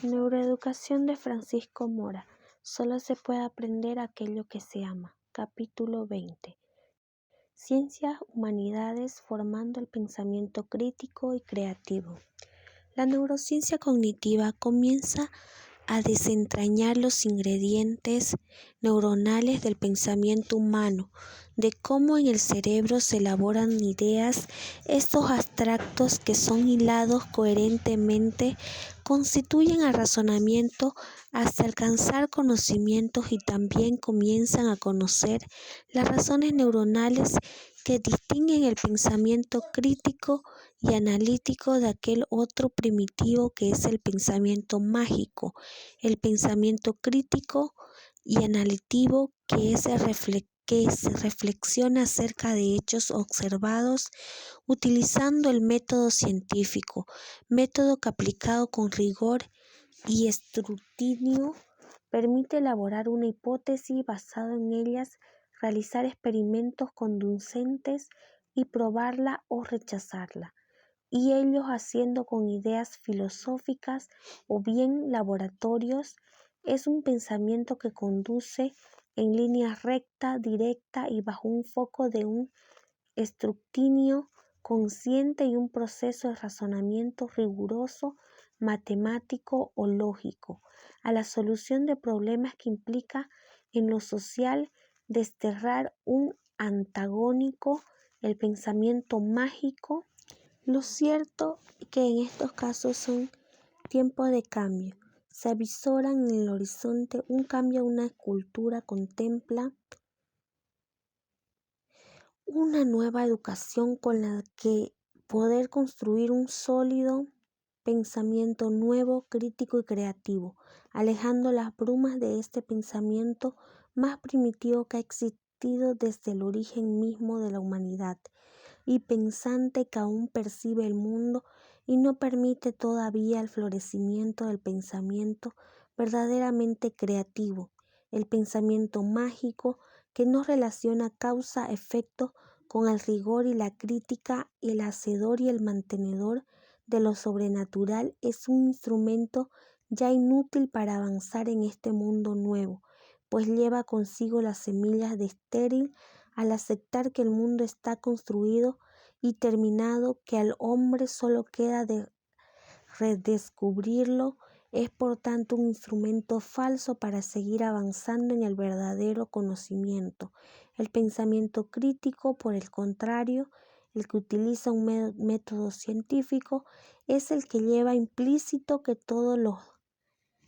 Neuroeducación de Francisco Mora. Solo se puede aprender aquello que se ama. Capítulo 20. Ciencias, humanidades, formando el pensamiento crítico y creativo. La neurociencia cognitiva comienza a desentrañar los ingredientes neuronales del pensamiento humano, de cómo en el cerebro se elaboran ideas. Estos abstractos que son hilados coherentemente constituyen el razonamiento hasta alcanzar conocimientos y también comienzan a conocer las razones neuronales que distinguen el pensamiento crítico y analítico de aquel otro primitivo que es el pensamiento mágico. El pensamiento crítico y analítico que se reflexiona acerca de hechos observados utilizando el método científico, método que aplicado con rigor y escrutinio permite elaborar una hipótesis basada en ellas, realizar experimentos conducentes y probarla o rechazarla, y ellos haciendo con ideas filosóficas o bien laboratorios. Es un pensamiento que conduce en línea recta, directa y bajo un foco de un escrutinio consciente y un proceso de razonamiento riguroso, matemático o lógico, a la solución de problemas que implica en lo social desterrar un antagónico, el pensamiento mágico. Lo cierto es que en estos casos son tiempos de cambio. Se avisoran en el horizonte un cambio, una cultura contempla una nueva educación con la que poder construir un sólido pensamiento nuevo, crítico y creativo, alejando las brumas de este pensamiento más primitivo que ha existido desde el origen mismo de la humanidad, y pensante que aún percibe el mundo y no permite todavía el florecimiento del pensamiento verdaderamente creativo, el pensamiento mágico que no relaciona causa-efecto con el rigor y la crítica. El hacedor y el mantenedor de lo sobrenatural es un instrumento ya inútil para avanzar en este mundo nuevo, pues lleva consigo las semillas de estéril al aceptar que el mundo está construido y terminado, que al hombre solo queda de redescubrirlo. Es por tanto un instrumento falso para seguir avanzando en el verdadero conocimiento. El pensamiento crítico, por el contrario, el que utiliza un método científico, es el que lleva implícito que todo lo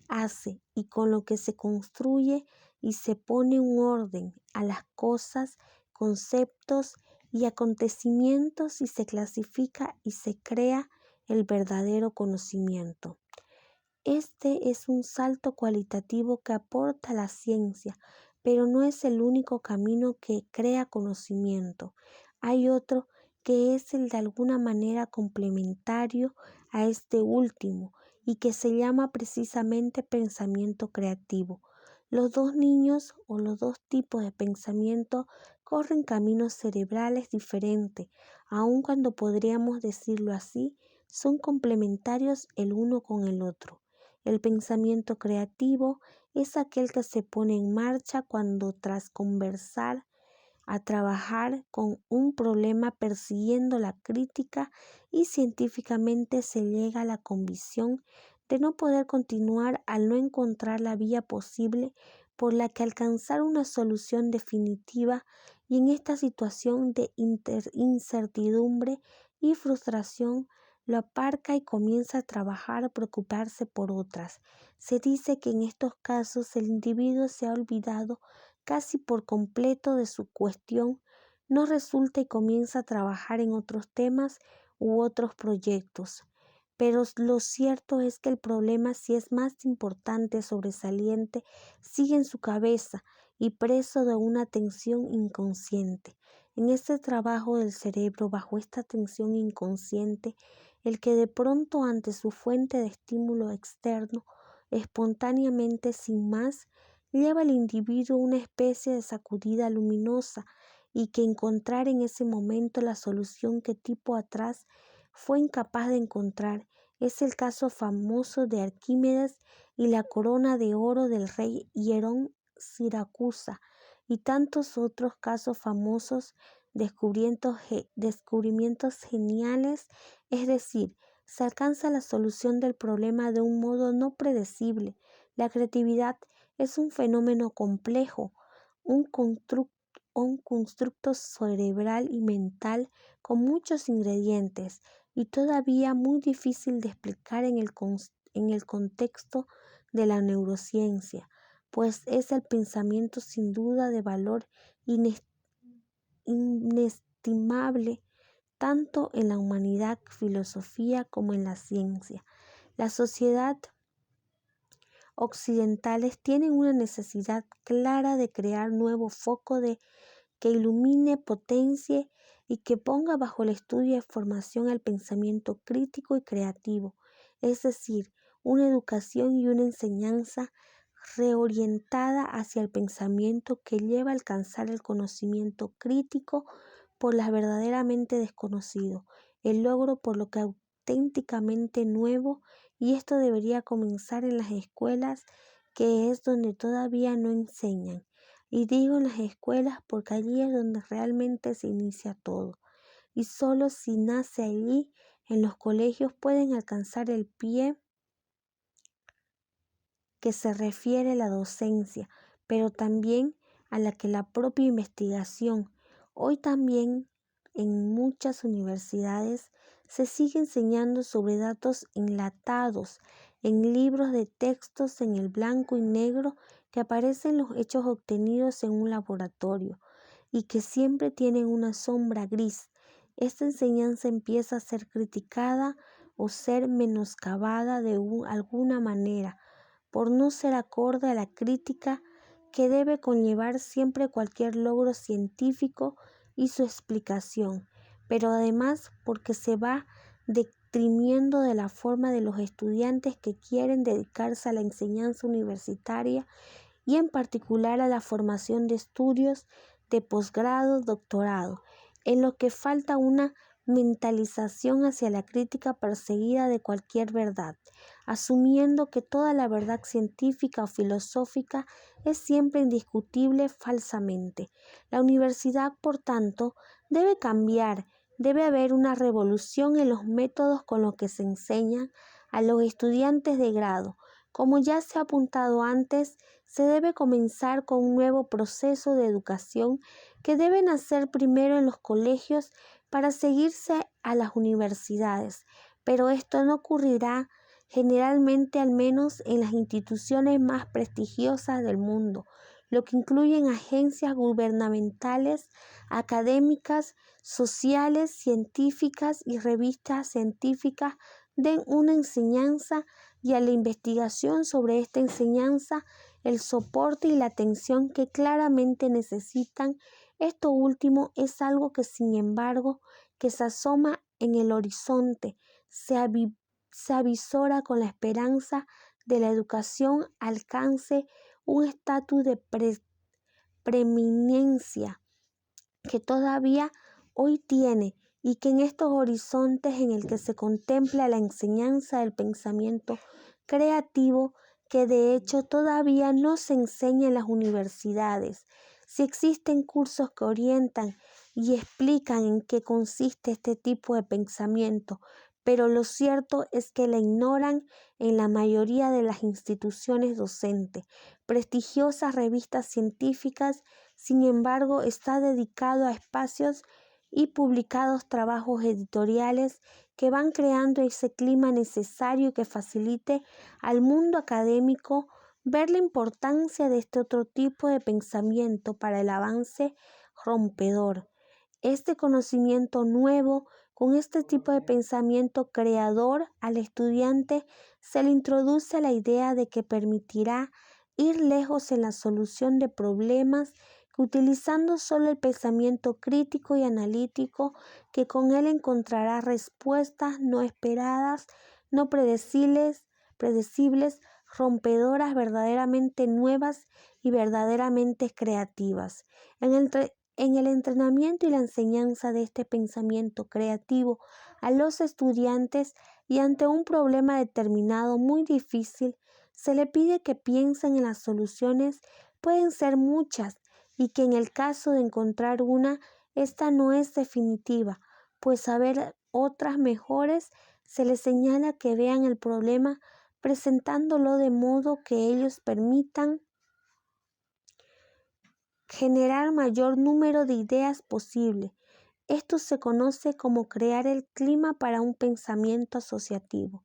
hace y con lo que se construye y se pone un orden a las cosas, conceptos y acontecimientos, y se clasifica y se crea el verdadero conocimiento. Este es un salto cualitativo que aporta la ciencia, pero no es el único camino que crea conocimiento. Hay otro que es el de alguna manera complementario a este último y que se llama precisamente pensamiento creativo. Los dos niños o los dos tipos de pensamiento corren caminos cerebrales diferentes, aun cuando podríamos decirlo así, son complementarios el uno con el otro. El pensamiento creativo es aquel que se pone en marcha cuando, tras conversar, a trabajar con un problema persiguiendo la crítica y científicamente, se llega a la convicción de no poder continuar al no encontrar la vía posible por la que alcanzar una solución definitiva, y en esta situación de incertidumbre y frustración lo aparca y comienza a trabajar o preocuparse por otras. Se dice que en estos casos el individuo se ha olvidado casi por completo de su cuestión, no resulta y comienza a trabajar en otros temas u otros proyectos. Pero lo cierto es que el problema, si es más importante, sobresaliente, sigue en su cabeza y preso de una tensión inconsciente. En este trabajo del cerebro, bajo esta tensión inconsciente, el que de pronto ante su fuente de estímulo externo, espontáneamente, sin más, lleva al individuo una especie de sacudida luminosa, y que encontrar en ese momento la solución que tiempo atrás fue incapaz de encontrar, Es el caso famoso de Arquímedes y la corona de oro del rey Hierón Siracusa, y tantos otros casos famosos, descubrimientos geniales, es decir, se alcanza la solución del problema de un modo no predecible. La creatividad es un fenómeno complejo, un constructo cerebral y mental con muchos ingredientes y todavía muy difícil de explicar en el contexto de la neurociencia, pues es el pensamiento sin duda de valor inestimable tanto en la humanidad, filosofía como en la ciencia. La sociedad occidentales tienen una necesidad clara de crear nuevo foco que ilumine, potencie y que ponga bajo el estudio y formación al pensamiento crítico y creativo, es decir, una educación y una enseñanza reorientada hacia el pensamiento que lleva a alcanzar el conocimiento crítico por lo verdaderamente desconocido, el logro por lo que auténticamente nuevo, y esto debería comenzar en las escuelas, que es donde todavía no enseñan. Y digo en las escuelas porque allí es donde realmente se inicia todo. Y solo si nace allí, en los colegios, pueden alcanzar el pie que se refiere a la docencia, pero también a la que la propia investigación. Hoy también en muchas universidades se sigue enseñando sobre datos enlatados en libros de textos en el blanco y negro que aparecen los hechos obtenidos en un laboratorio y que siempre tienen una sombra gris. Esta enseñanza empieza a ser criticada o ser menoscabada de alguna manera por no ser acorde a la crítica que debe conllevar siempre cualquier logro científico y su explicación, pero además porque se va deprimiendo de la forma de los estudiantes que quieren dedicarse a la enseñanza universitaria y en particular a la formación de estudios de posgrado, doctorado, en lo que falta una mentalización hacia la crítica perseguida de cualquier verdad, asumiendo que toda la verdad científica o filosófica es siempre indiscutible falsamente. La universidad, por tanto, debe cambiar, debe haber una revolución en los métodos con los que se enseña a los estudiantes de grado. Como ya se ha apuntado antes, se debe comenzar con un nuevo proceso de educación que debe nacer primero en los colegios para seguirse a las universidades, pero esto no ocurrirá generalmente, al menos en las instituciones más prestigiosas del mundo, lo que incluyen agencias gubernamentales, académicas, sociales, científicas y revistas científicas den una enseñanza y a la investigación sobre esta enseñanza el soporte y la atención que claramente necesitan. Esto último es algo que, sin embargo, que se asoma en el horizonte, se avisora con la esperanza de la educación alcance un estatus de preeminencia que todavía hoy tiene, y que en estos horizontes en el que se contempla la enseñanza del pensamiento creativo, que de hecho todavía no se enseña en las universidades. Si existen cursos que orientan y explican en qué consiste este tipo de pensamiento, pero lo cierto es que la ignoran en la mayoría de las instituciones docentes. Prestigiosas revistas científicas, sin embargo, está dedicado a espacios y publicados trabajos editoriales que van creando ese clima necesario que facilite al mundo académico ver la importancia de este otro tipo de pensamiento para el avance rompedor. Este conocimiento nuevo, con este tipo de pensamiento creador, al estudiante se le introduce la idea de que permitirá ir lejos en la solución de problemas, que utilizando solo el pensamiento crítico y analítico, que con él encontrará respuestas no esperadas, no predecibles, rompedoras, verdaderamente nuevas y verdaderamente creativas. En el entrenamiento y la enseñanza de este pensamiento creativo a los estudiantes, y ante un problema determinado muy difícil, se le pide que piensen en las soluciones. Pueden ser muchas y que en el caso de encontrar una, esta no es definitiva, pues haber otras mejores, se les señala que vean el problema presentándolo de modo que ellos permitan generar mayor número de ideas posible. Esto se conoce como crear el clima para un pensamiento asociativo.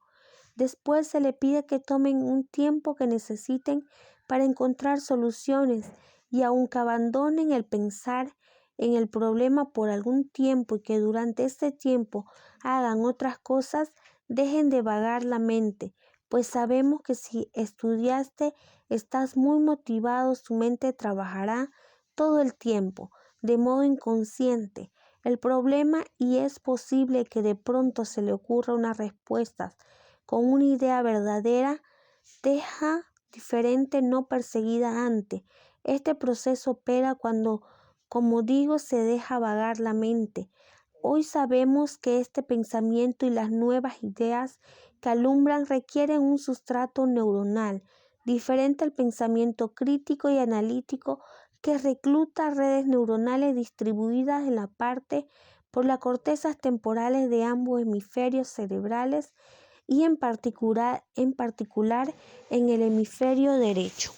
Después se le pide que tomen un tiempo que necesiten para encontrar soluciones y aunque abandonen el pensar en el problema por algún tiempo y que durante este tiempo hagan otras cosas, dejen de vagar la mente, pues sabemos que si estudiaste, estás muy motivado, su mente trabajará todo el tiempo, de modo inconsciente, el problema y es posible que de pronto se le ocurra una respuesta con una idea verdadera, deja diferente no perseguida antes. Este proceso opera cuando, como digo, se deja vagar la mente. Hoy sabemos que este pensamiento y las nuevas ideas que alumbran requieren un sustrato neuronal, diferente al pensamiento crítico y analítico que recluta redes neuronales distribuidas en la parte por las cortezas temporales de ambos hemisferios cerebrales y en particular en el hemisferio derecho.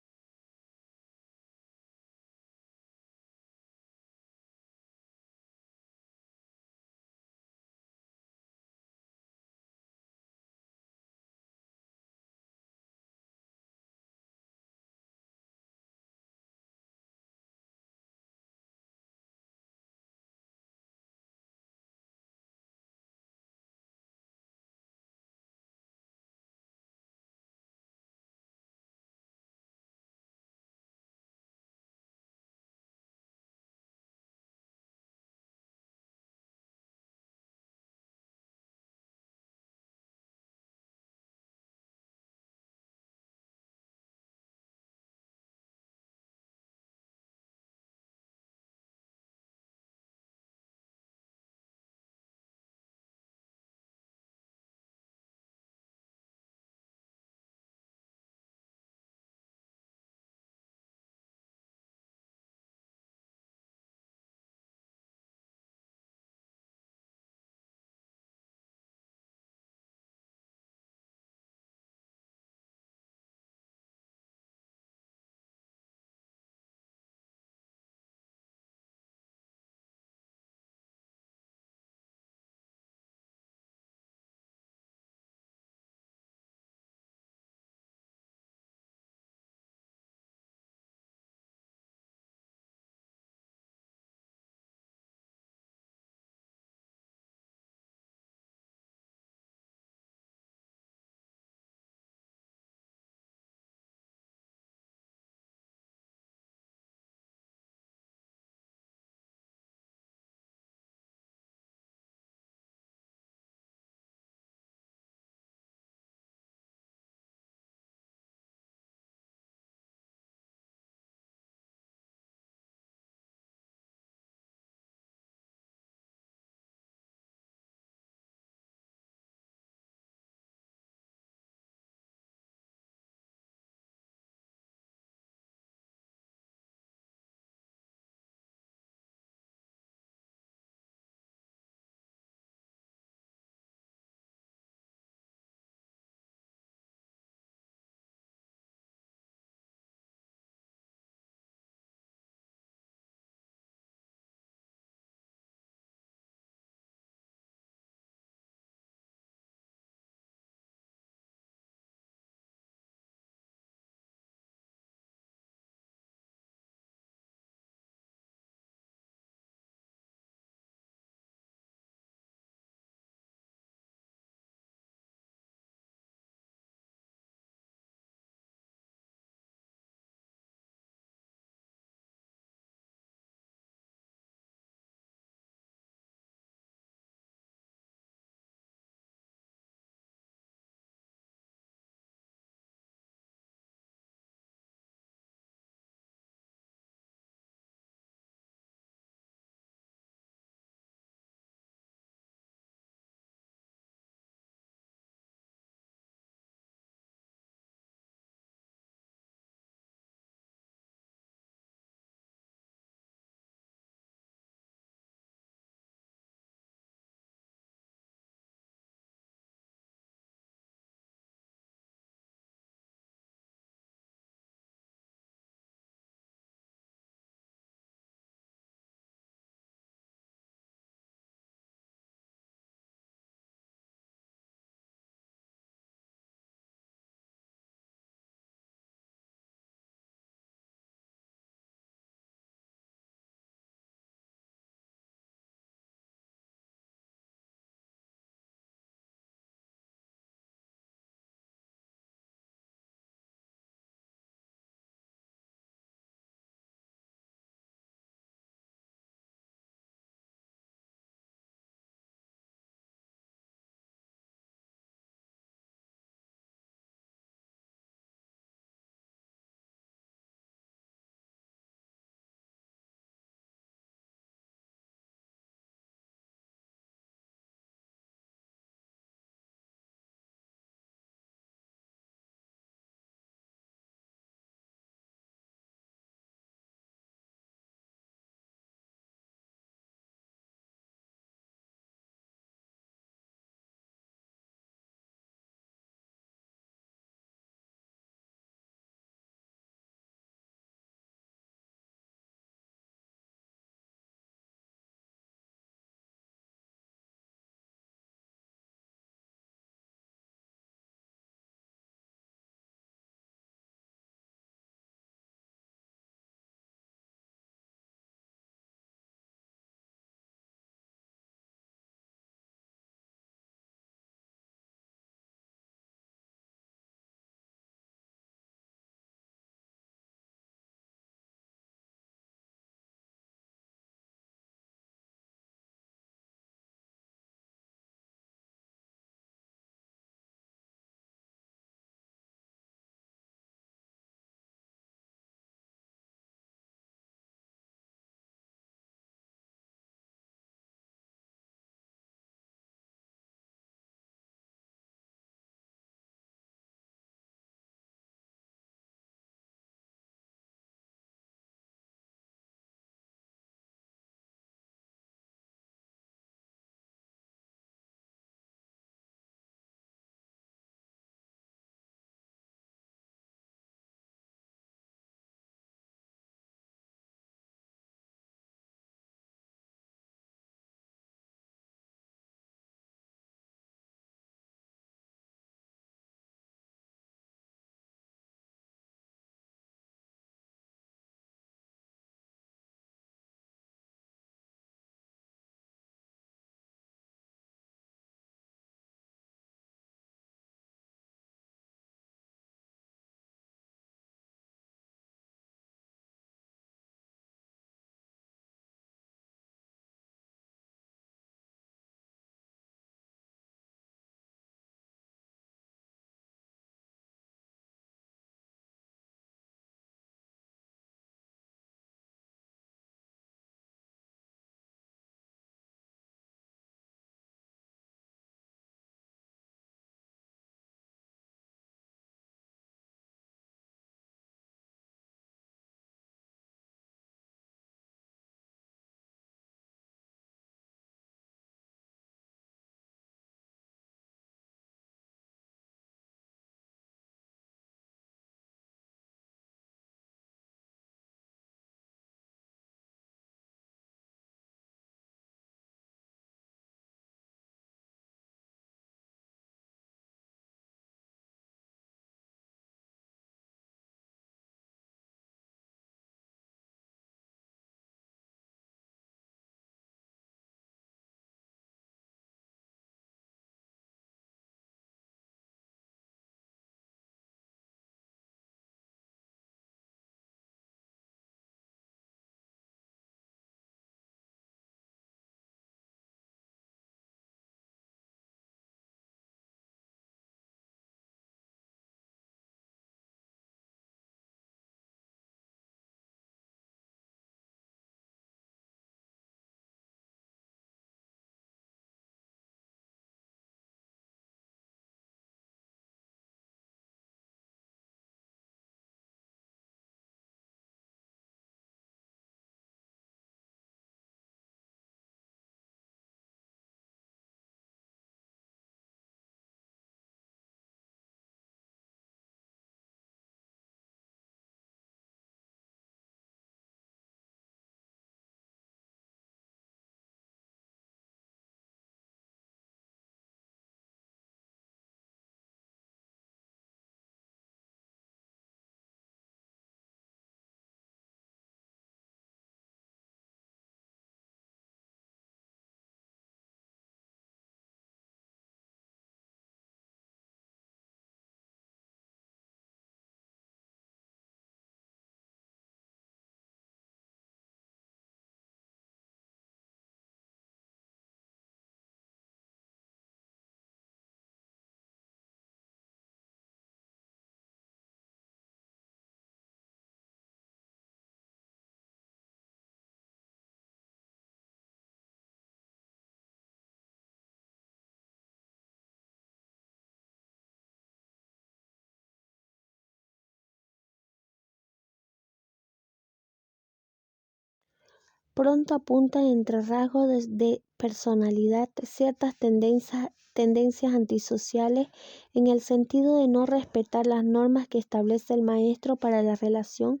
pronto apuntan entre rasgos de personalidad ciertas tendencias antisociales en el sentido de no respetar las normas que establece el maestro para la relación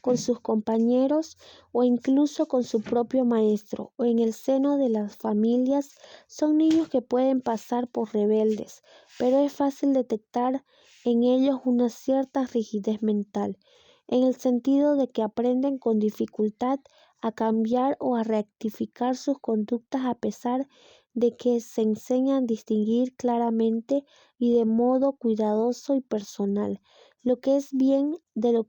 con sus compañeros o incluso con su propio maestro, o en el seno de las familias. Son niños que pueden pasar por rebeldes, pero es fácil detectar en ellos una cierta rigidez mental, en el sentido de que aprenden con dificultad a cambiar o a rectificar sus conductas a pesar de que se enseñan a distinguir claramente y de modo cuidadoso y personal lo que es bien de lo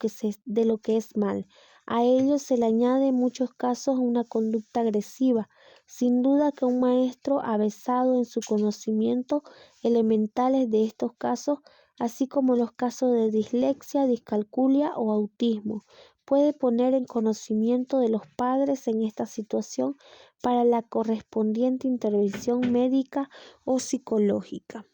que es mal. A ello se le añade en muchos casos una conducta agresiva. Sin duda que un maestro avesado en su conocimiento elementales de estos casos, así como los casos de dislexia, discalculia o autismo, puede poner en conocimiento de los padres en esta situación para la correspondiente intervención médica o psicológica.